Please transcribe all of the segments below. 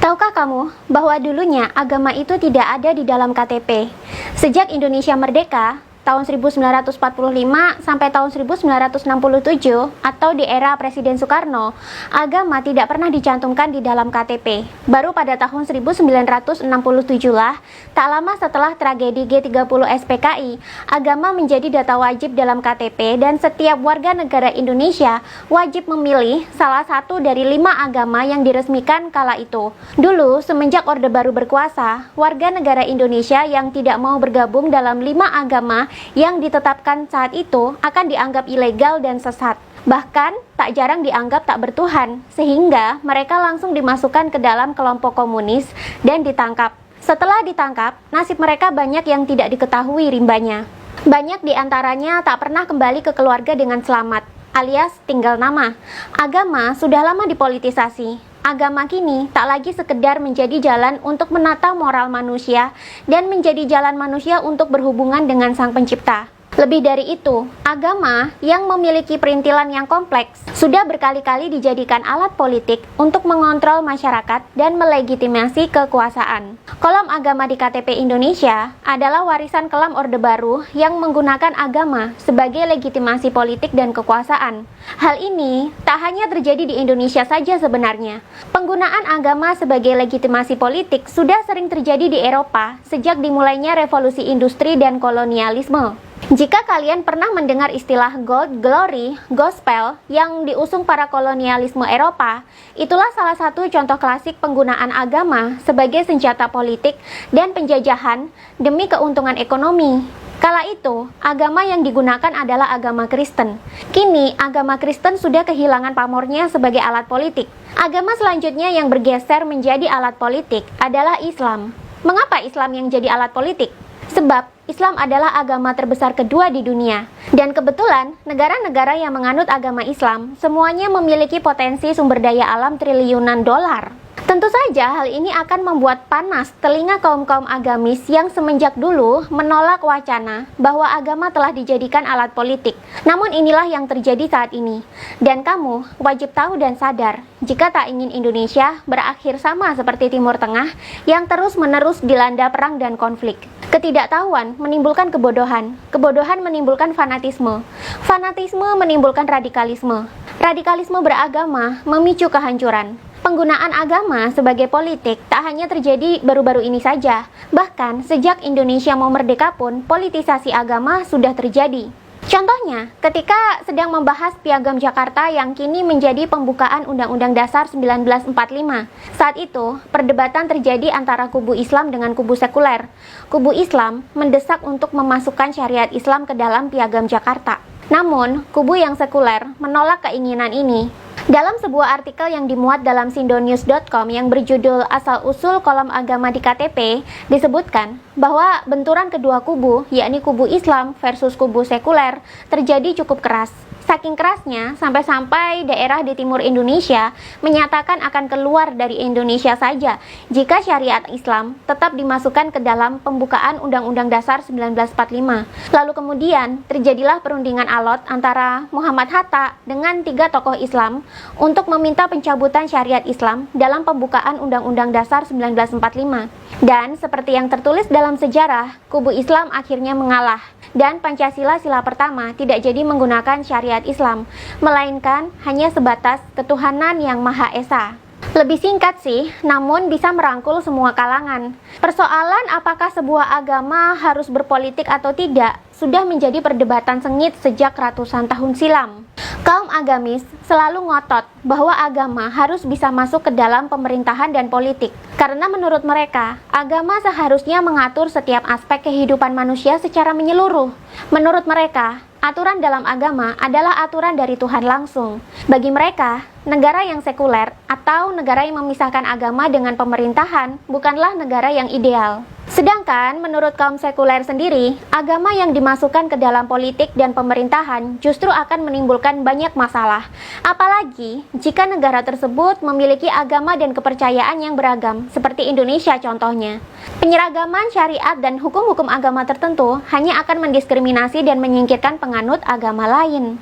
Tahukah kamu bahwa dulunya agama itu tidak ada di dalam KTP? Sejak Indonesia merdeka, tahun 1945 sampai tahun 1967 atau di era Presiden Soekarno, agama tidak pernah dicantumkan di dalam KTP. Baru pada tahun 1967 lah, tak lama setelah tragedi G30 SPKI, agama menjadi data wajib dalam KTP dan setiap warga negara Indonesia wajib memilih salah satu dari 5 agama yang diresmikan kala itu. Dulu, semenjak Orde Baru berkuasa, warga negara Indonesia yang tidak mau bergabung dalam 5 agama yang ditetapkan saat itu akan dianggap ilegal dan sesat. Bahkan tak jarang dianggap tak bertuhan, sehingga mereka langsung dimasukkan ke dalam kelompok komunis dan ditangkap. Setelah ditangkap, nasib mereka banyak yang tidak diketahui rimbanya. Banyak di antaranya tak pernah kembali ke keluarga dengan selamat, alias tinggal nama. Agama sudah lama dipolitisasi. Agama kini tak lagi sekedar menjadi jalan untuk menata moral manusia dan menjadi jalan manusia untuk berhubungan dengan Sang Pencipta. Lebih dari itu, agama yang memiliki perintilan yang kompleks sudah berkali-kali dijadikan alat politik untuk mengontrol masyarakat dan melegitimasi kekuasaan. Kolom agama di KTP Indonesia adalah warisan kelam Orde Baru yang menggunakan agama sebagai legitimasi politik dan kekuasaan. Hal ini tak hanya terjadi di Indonesia saja sebenarnya. Penggunaan agama sebagai legitimasi politik sudah sering terjadi di Eropa sejak dimulainya revolusi industri dan kolonialisme. Jika kalian pernah mendengar istilah Gold, Glory, Gospel yang diusung para kolonialisme Eropa, itulah salah satu contoh klasik penggunaan agama sebagai senjata politik dan penjajahan demi keuntungan ekonomi. Kala itu, agama yang digunakan adalah agama Kristen. Kini, agama Kristen sudah kehilangan pamornya sebagai alat politik. Agama selanjutnya yang bergeser menjadi alat politik adalah Islam. Mengapa Islam yang jadi alat politik? Sebab Islam adalah agama terbesar kedua di dunia. Dan kebetulan, negara-negara yang menganut agama Islam semuanya memiliki potensi sumber daya alam triliunan dolar. Tentu saja hal ini akan membuat panas telinga kaum-kaum agamis yang semenjak dulu menolak wacana bahwa agama telah dijadikan alat politik. Namun inilah yang terjadi saat ini. Dan kamu wajib tahu dan sadar jika tak ingin Indonesia berakhir sama seperti Timur Tengah yang terus-menerus dilanda perang dan konflik. Ketidaktahuan menimbulkan kebodohan, kebodohan menimbulkan fanatisme, fanatisme menimbulkan radikalisme, radikalisme beragama memicu kehancuran. Penggunaan agama sebagai politik tak hanya terjadi baru-baru ini saja, bahkan sejak Indonesia mau merdeka pun politisasi agama sudah terjadi. Contohnya, ketika sedang membahas Piagam Jakarta yang kini menjadi pembukaan Undang-Undang Dasar 1945. Saat itu, perdebatan terjadi antara kubu Islam dengan kubu sekuler. Kubu Islam mendesak untuk memasukkan syariat Islam ke dalam Piagam Jakarta. Namun, kubu yang sekuler menolak keinginan ini. Dalam sebuah artikel yang dimuat dalam sindonews.com yang berjudul Asal-Usul Kolom Agama di KTP, disebutkan bahwa benturan kedua kubu, yakni kubu Islam versus kubu sekuler, terjadi cukup keras. Saking kerasnya, sampai-sampai daerah di timur Indonesia menyatakan akan keluar dari Indonesia saja jika syariat Islam tetap dimasukkan ke dalam pembukaan Undang-Undang Dasar 1945. Lalu kemudian terjadilah perundingan alot antara Muhammad Hatta dengan 3 tokoh Islam untuk meminta pencabutan syariat Islam dalam pembukaan Undang-Undang Dasar 1945. Dan seperti yang tertulis dalam sejarah, kubu Islam akhirnya mengalah. Dan Pancasila sila pertama tidak jadi menggunakan syariat Islam, melainkan hanya sebatas ketuhanan yang Maha Esa. Lebih singkat sih, namun bisa merangkul semua kalangan. Persoalan apakah sebuah agama harus berpolitik atau tidak, sudah menjadi perdebatan sengit sejak ratusan tahun silam. Kaum agamis selalu ngotot bahwa agama harus bisa masuk ke dalam pemerintahan dan politik. Karena menurut mereka, agama seharusnya mengatur setiap aspek kehidupan manusia secara menyeluruh. Menurut mereka, aturan dalam agama adalah aturan dari Tuhan langsung. Bagi mereka, negara yang sekuler atau negara yang memisahkan agama dengan pemerintahan bukanlah negara yang ideal. Sedangkan menurut kaum sekuler sendiri, agama yang dimasukkan ke dalam politik dan pemerintahan justru akan menimbulkan banyak masalah. Apalagi jika negara tersebut memiliki agama dan kepercayaan yang beragam, seperti Indonesia contohnya. Penyeragaman syariat dan hukum-hukum agama tertentu hanya akan mendiskriminasi dan menyingkirkan penganut agama lain.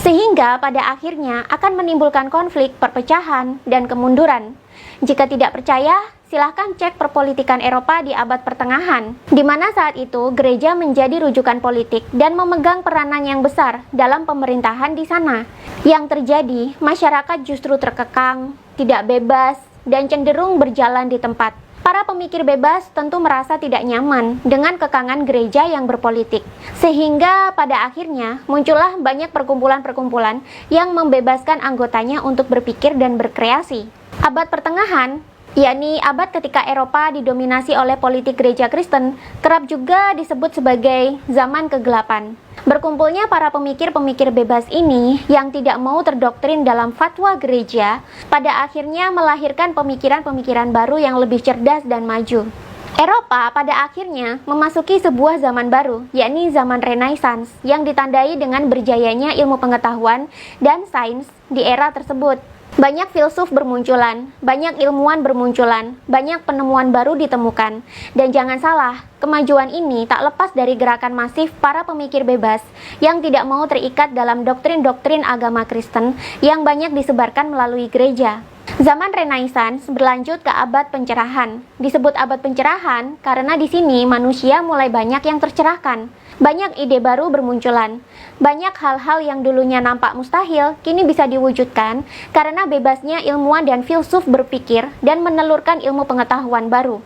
Sehingga pada akhirnya akan menimbulkan konflik, perpecahan, dan kemunduran. Jika tidak percaya, silahkan cek perpolitikan Eropa di abad pertengahan, di mana saat itu gereja menjadi rujukan politik dan memegang peranan yang besar dalam pemerintahan di sana. Yang terjadi, masyarakat justru terkekang, tidak bebas, dan cenderung berjalan di tempat. Para pemikir bebas tentu merasa tidak nyaman dengan kekangan gereja yang berpolitik. Sehingga pada akhirnya muncullah banyak perkumpulan-perkumpulan yang membebaskan anggotanya untuk berpikir dan berkreasi. Abad pertengahan, yakni abad ketika Eropa didominasi oleh politik gereja Kristen, kerap juga disebut sebagai zaman kegelapan. Berkumpulnya para pemikir-pemikir bebas ini yang tidak mau terdoktrin dalam fatwa gereja, pada akhirnya melahirkan pemikiran-pemikiran baru yang lebih cerdas dan maju. Eropa pada akhirnya memasuki sebuah zaman baru, yakni zaman Renaissance, yang ditandai dengan berjayanya ilmu pengetahuan dan sains di era tersebut. Banyak filsuf bermunculan, banyak ilmuwan bermunculan, banyak penemuan baru ditemukan. Dan jangan salah, kemajuan ini tak lepas dari gerakan masif para pemikir bebas yang tidak mau terikat dalam doktrin-doktrin agama Kristen yang banyak disebarkan melalui gereja. Zaman Renaissance berlanjut ke abad pencerahan. Disebut abad pencerahan karena di sini manusia mulai banyak yang tercerahkan. Banyak ide baru bermunculan. Banyak hal-hal yang dulunya nampak mustahil kini bisa diwujudkan karena bebasnya ilmuwan dan filsuf berpikir dan menelurkan ilmu pengetahuan baru.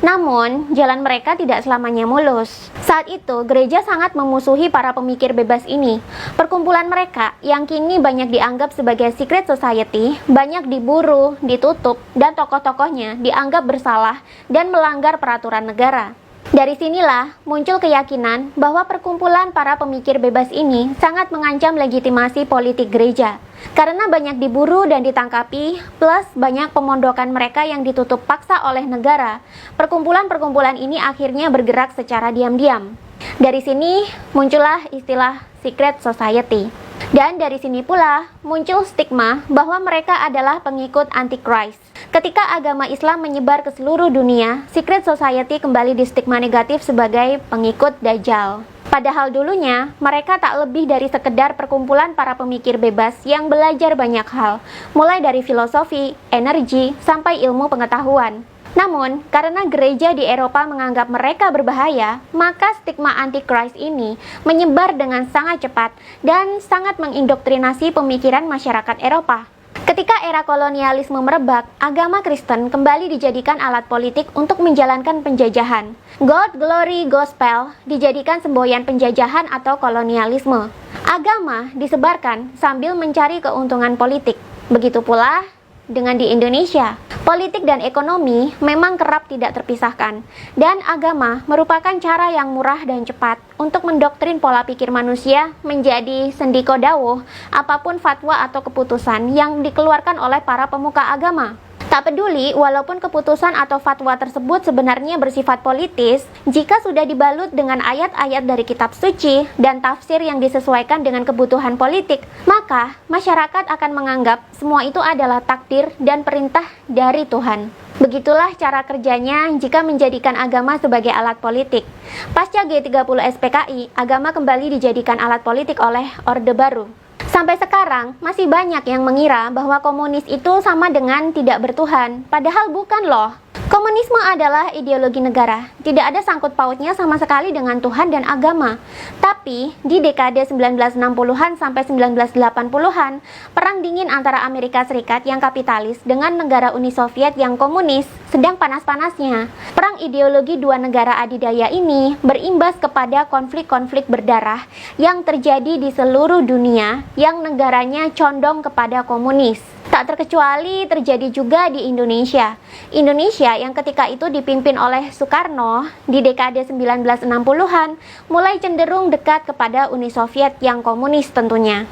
Namun, jalan mereka tidak selamanya mulus. Saat itu, gereja sangat memusuhi para pemikir bebas ini. Perkumpulan mereka yang kini banyak dianggap sebagai secret society, banyak diburu, ditutup, dan tokoh-tokohnya dianggap bersalah dan melanggar peraturan negara. Dari sinilah muncul keyakinan bahwa perkumpulan para pemikir bebas ini sangat mengancam legitimasi politik gereja. Karena banyak diburu dan ditangkapi, plus banyak pemondokan mereka yang ditutup paksa oleh negara, perkumpulan-perkumpulan ini akhirnya bergerak secara diam-diam. Dari sini muncullah istilah secret society. Dan dari sini pula muncul stigma bahwa mereka adalah pengikut Antichrist. Ketika agama Islam menyebar ke seluruh dunia, secret society kembali distigma negatif sebagai pengikut Dajjal. Padahal dulunya, mereka tak lebih dari sekedar perkumpulan para pemikir bebas yang belajar banyak hal, mulai dari filosofi, energi, sampai ilmu pengetahuan. Namun, karena gereja di Eropa menganggap mereka berbahaya, maka stigma antikris ini menyebar dengan sangat cepat dan sangat mengindoktrinasi pemikiran masyarakat Eropa. Ketika era kolonialisme merebak, agama Kristen kembali dijadikan alat politik untuk menjalankan penjajahan. God, Glory, Gospel dijadikan semboyan penjajahan atau kolonialisme. Agama disebarkan sambil mencari keuntungan politik. Begitu pula dengan di Indonesia. Politik dan ekonomi memang kerap tidak terpisahkan, dan agama merupakan cara yang murah dan cepat untuk mendoktrin pola pikir manusia menjadi sendiko dawuh apapun fatwa atau keputusan yang dikeluarkan oleh para pemuka agama. Tak peduli walaupun keputusan atau fatwa tersebut sebenarnya bersifat politis, jika sudah dibalut dengan ayat-ayat dari kitab suci dan tafsir yang disesuaikan dengan kebutuhan politik, maka masyarakat akan menganggap semua itu adalah takdir dan perintah dari Tuhan. Begitulah cara kerjanya jika menjadikan agama sebagai alat politik. Pasca G30 SPKI, agama kembali dijadikan alat politik oleh Orde Baru. Sampai sekarang, masih banyak yang mengira bahwa komunis itu sama dengan tidak bertuhan. Padahal bukan loh. Komunisme adalah ideologi negara. Tidak ada sangkut pautnya sama sekali dengan Tuhan dan agama. Tapi, di dekade 1960-an sampai 1980-an, perang dingin antara Amerika Serikat yang kapitalis dengan negara Uni Soviet yang komunis sedang panas-panasnya. Perang ideologi dua negara adidaya ini berimbas kepada konflik-konflik berdarah yang terjadi di seluruh dunia yang negaranya condong kepada komunis. Tak terkecuali terjadi juga di Indonesia. Indonesia yang ketika itu dipimpin oleh Soekarno di dekade 1960-an mulai cenderung dekat kepada Uni Soviet yang komunis tentunya.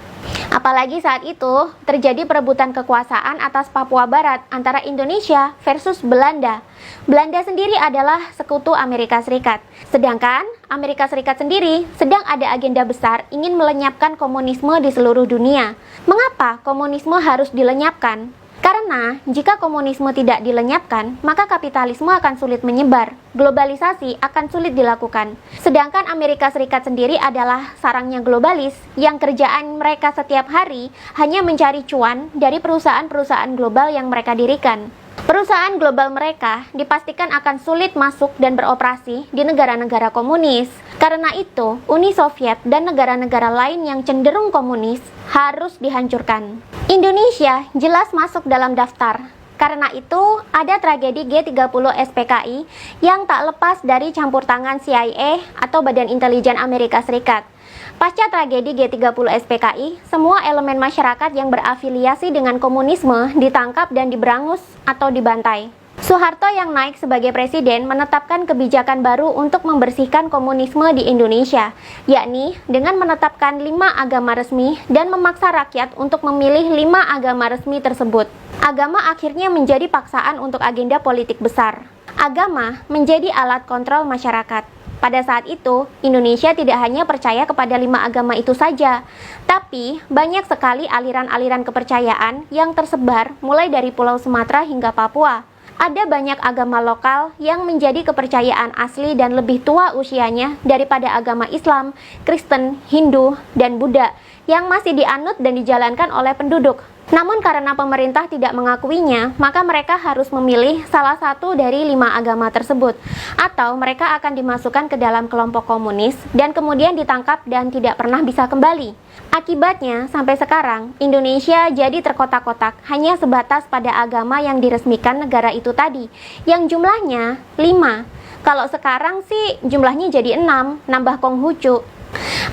Apalagi saat itu terjadi perebutan kekuasaan atas Papua Barat antara Indonesia versus Belanda. Belanda sendiri adalah sekutu Amerika Serikat. Sedangkan Amerika Serikat sendiri sedang ada agenda besar ingin melenyapkan komunisme di seluruh dunia. Mengapa komunisme harus dilenyapkan? Karena jika komunisme tidak dilenyapkan, maka kapitalisme akan sulit menyebar, globalisasi akan sulit dilakukan. Sedangkan Amerika Serikat sendiri adalah sarangnya globalis yang kerjaan mereka setiap hari hanya mencari cuan dari perusahaan-perusahaan global yang mereka dirikan. Perusahaan global mereka dipastikan akan sulit masuk dan beroperasi di negara-negara komunis. Karena itu, Uni Soviet dan negara-negara lain yang cenderung komunis harus dihancurkan. Indonesia jelas masuk dalam daftar. Karena itu, ada tragedi G30 SPKI yang tak lepas dari campur tangan CIA atau Badan Intelijen Amerika Serikat. Pasca tragedi G30 SPKI, semua elemen masyarakat yang berafiliasi dengan komunisme ditangkap dan diberangus atau dibantai. Soeharto yang naik sebagai presiden menetapkan kebijakan baru untuk membersihkan komunisme di Indonesia, yakni dengan menetapkan 5 agama resmi dan memaksa rakyat untuk memilih 5 agama resmi tersebut. Agama akhirnya menjadi paksaan untuk agenda politik besar. Agama menjadi alat kontrol masyarakat. Pada saat itu, Indonesia tidak hanya percaya kepada 5 agama itu saja, tapi banyak sekali aliran-aliran kepercayaan yang tersebar mulai dari Pulau Sumatera hingga Papua. Ada banyak agama lokal yang menjadi kepercayaan asli dan lebih tua usianya daripada agama Islam, Kristen, Hindu, dan Buddha yang masih dianut dan dijalankan oleh penduduk. Namun karena pemerintah tidak mengakuinya, maka mereka harus memilih salah satu dari 5 agama tersebut, atau mereka akan dimasukkan ke dalam kelompok komunis dan kemudian ditangkap dan tidak pernah bisa kembali. Akibatnya, sampai sekarang, Indonesia jadi terkotak-kotak hanya sebatas pada agama yang diresmikan negara itu tadi, yang jumlahnya 5. Kalau sekarang sih jumlahnya jadi 6, nambah Konghucu.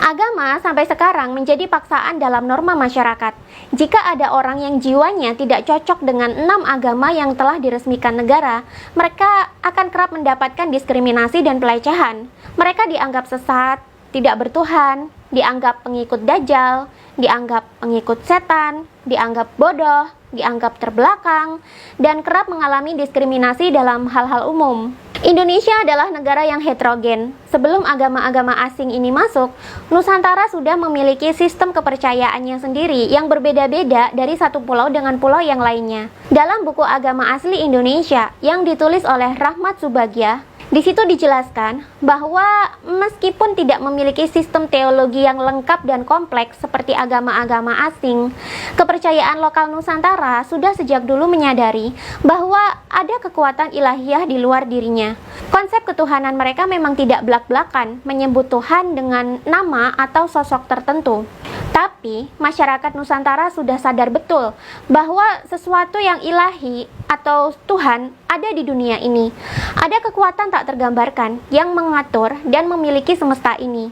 Agama sampai sekarang menjadi paksaan dalam norma masyarakat. Jika ada orang yang jiwanya tidak cocok dengan 6 agama yang telah diresmikan negara, mereka akan kerap mendapatkan diskriminasi dan pelecehan. Mereka dianggap sesat, tidak bertuhan, dianggap pengikut Dajjal, dianggap pengikut setan, dianggap bodoh, dianggap terbelakang, dan kerap mengalami diskriminasi dalam hal-hal umum. Indonesia adalah negara yang heterogen. Sebelum agama-agama asing ini masuk, Nusantara sudah memiliki sistem kepercayaannya sendiri yang berbeda-beda dari satu pulau dengan pulau yang lainnya. Dalam buku Agama Asli Indonesia yang ditulis oleh Rahmat Subagja, di situ dijelaskan bahwa meskipun tidak memiliki sistem teologi yang lengkap dan kompleks seperti agama-agama asing, kepercayaan lokal Nusantara sudah sejak dulu menyadari bahwa ada kekuatan ilahiyah di luar dirinya. Konsep ketuhanan mereka memang tidak belak-belakan menyebut Tuhan dengan nama atau sosok tertentu. Tapi, masyarakat Nusantara sudah sadar betul bahwa sesuatu yang ilahi atau Tuhan ada di dunia ini. Ada kekuatan tak tergambarkan yang mengatur dan memiliki semesta ini.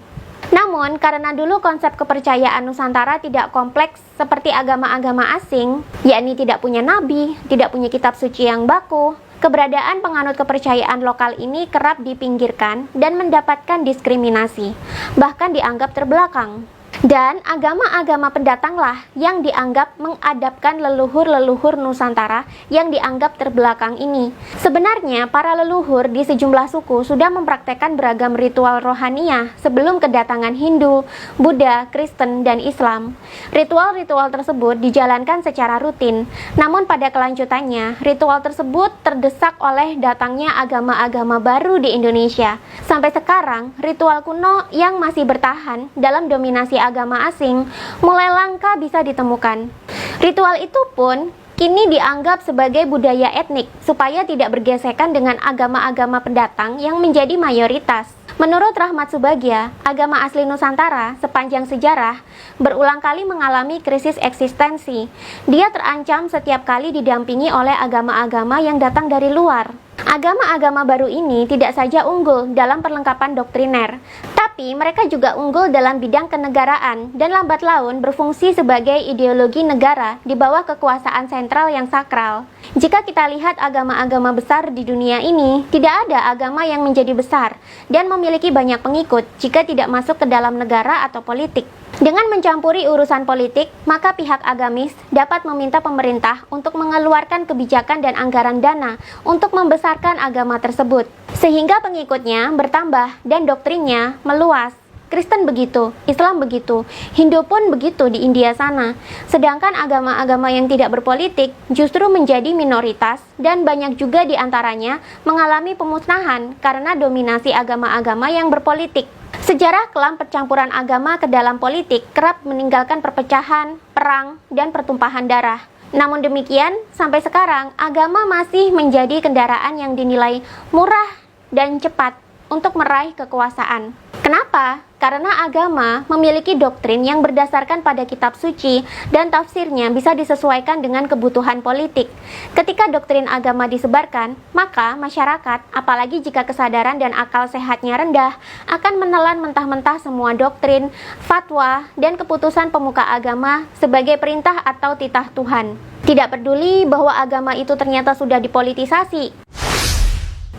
Namun, karena dulu konsep kepercayaan Nusantara tidak kompleks seperti agama-agama asing, yakni tidak punya nabi, tidak punya kitab suci yang baku, keberadaan penganut kepercayaan lokal ini kerap dipinggirkan dan mendapatkan diskriminasi, bahkan dianggap terbelakang. Dan agama-agama pendatanglah yang dianggap mengadapkan leluhur-leluhur Nusantara yang dianggap terbelakang ini. Sebenarnya, para leluhur di sejumlah suku sudah mempraktekkan beragam ritual rohaniah sebelum kedatangan Hindu, Buddha, Kristen, dan Islam. Ritual-ritual tersebut dijalankan secara rutin, namun pada kelanjutannya, ritual tersebut terdesak oleh datangnya agama-agama baru di Indonesia. Sampai sekarang, ritual kuno yang masih bertahan dalam dominasi agama asing mulai langka bisa ditemukan. Ritual itu pun kini dianggap sebagai budaya etnik supaya tidak bergesekan dengan agama-agama pendatang yang menjadi mayoritas. Menurut Rahmat Subagja, agama asli Nusantara sepanjang sejarah berulang kali mengalami krisis eksistensi. Dia terancam setiap kali didampingi oleh agama-agama yang datang dari luar. Agama-agama baru ini tidak saja unggul dalam perlengkapan doktriner, tapi mereka juga unggul dalam bidang kenegaraan dan lambat laun berfungsi sebagai ideologi negara di bawah kekuasaan sentral yang sakral. Jika kita lihat agama-agama besar di dunia ini, tidak ada agama yang menjadi besar dan memiliki banyak pengikut jika tidak masuk ke dalam negara atau politik. Dengan mencampuri urusan politik, maka pihak agamis dapat meminta pemerintah untuk mengeluarkan kebijakan dan anggaran dana untuk membesarkan agama tersebut, sehingga pengikutnya bertambah dan doktrinnya meluas. Kristen begitu, Islam begitu, Hindu pun begitu di India sana. Sedangkan agama-agama yang tidak berpolitik justru menjadi minoritas dan banyak juga di antaranya mengalami pemusnahan karena dominasi agama-agama yang berpolitik. Sejarah kelam percampuran agama ke dalam politik kerap meninggalkan perpecahan, perang, dan pertumpahan darah. Namun demikian, sampai sekarang agama masih menjadi kendaraan yang dinilai murah dan cepat untuk meraih kekuasaan. Kenapa? Karena agama memiliki doktrin yang berdasarkan pada kitab suci dan tafsirnya bisa disesuaikan dengan kebutuhan politik. Ketika doktrin agama disebarkan, maka masyarakat, apalagi jika kesadaran dan akal sehatnya rendah, akan menelan mentah-mentah semua doktrin, fatwa, dan keputusan pemuka agama sebagai perintah atau titah Tuhan. Tidak peduli bahwa agama itu ternyata sudah dipolitisasi.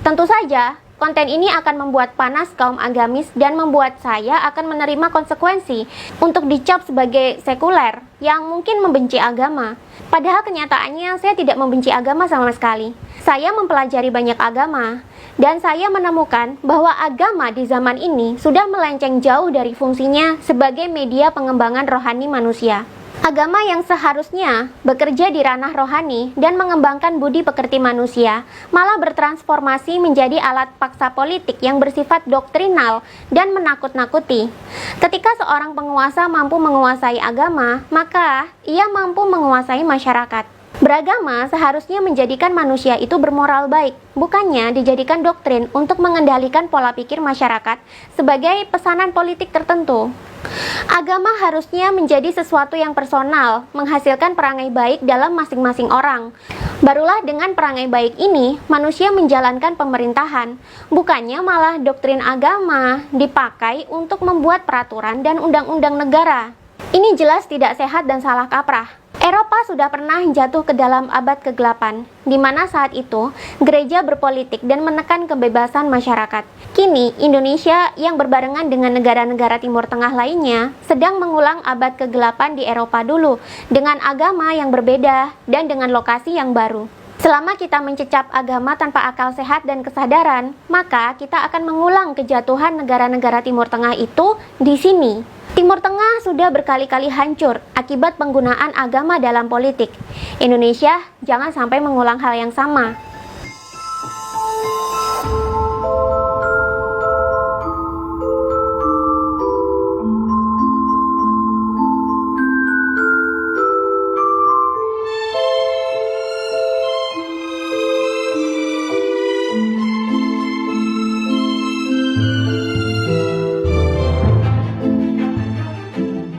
Tentu saja, konten ini akan membuat panas kaum agamis dan membuat saya akan menerima konsekuensi untuk dicap sebagai sekuler yang mungkin membenci agama. Padahal kenyataannya saya tidak membenci agama sama sekali. Saya mempelajari banyak agama dan saya menemukan bahwa agama di zaman ini sudah melenceng jauh dari fungsinya sebagai media pengembangan rohani manusia. Agama yang seharusnya bekerja di ranah rohani dan mengembangkan budi pekerti manusia malah bertransformasi menjadi alat paksa politik yang bersifat doktrinal dan menakut-nakuti. Ketika seorang penguasa mampu menguasai agama, maka ia mampu menguasai masyarakat. Beragama seharusnya menjadikan manusia itu bermoral baik, bukannya dijadikan doktrin untuk mengendalikan pola pikir masyarakat sebagai pesanan politik tertentu. Agama harusnya menjadi sesuatu yang personal, menghasilkan perangai baik dalam masing-masing orang. Barulah dengan perangai baik ini, manusia menjalankan pemerintahan. Bukannya malah doktrin agama dipakai untuk membuat peraturan dan undang-undang negara. Ini jelas tidak sehat dan salah kaprah. Eropa sudah pernah jatuh ke dalam abad ke-8, di mana saat itu gereja berpolitik dan menekan kebebasan masyarakat. Kini, Indonesia yang berbarengan dengan negara-negara Timur Tengah lainnya sedang mengulang abad ke-8 di Eropa dulu, dengan agama yang berbeda dan dengan lokasi yang baru. Selama kita mencecap agama tanpa akal sehat dan kesadaran, maka kita akan mengulang kejatuhan negara-negara Timur Tengah itu di sini. Timur Tengah sudah berkali-kali hancur akibat penggunaan agama dalam politik. Indonesia jangan sampai mengulang hal yang sama.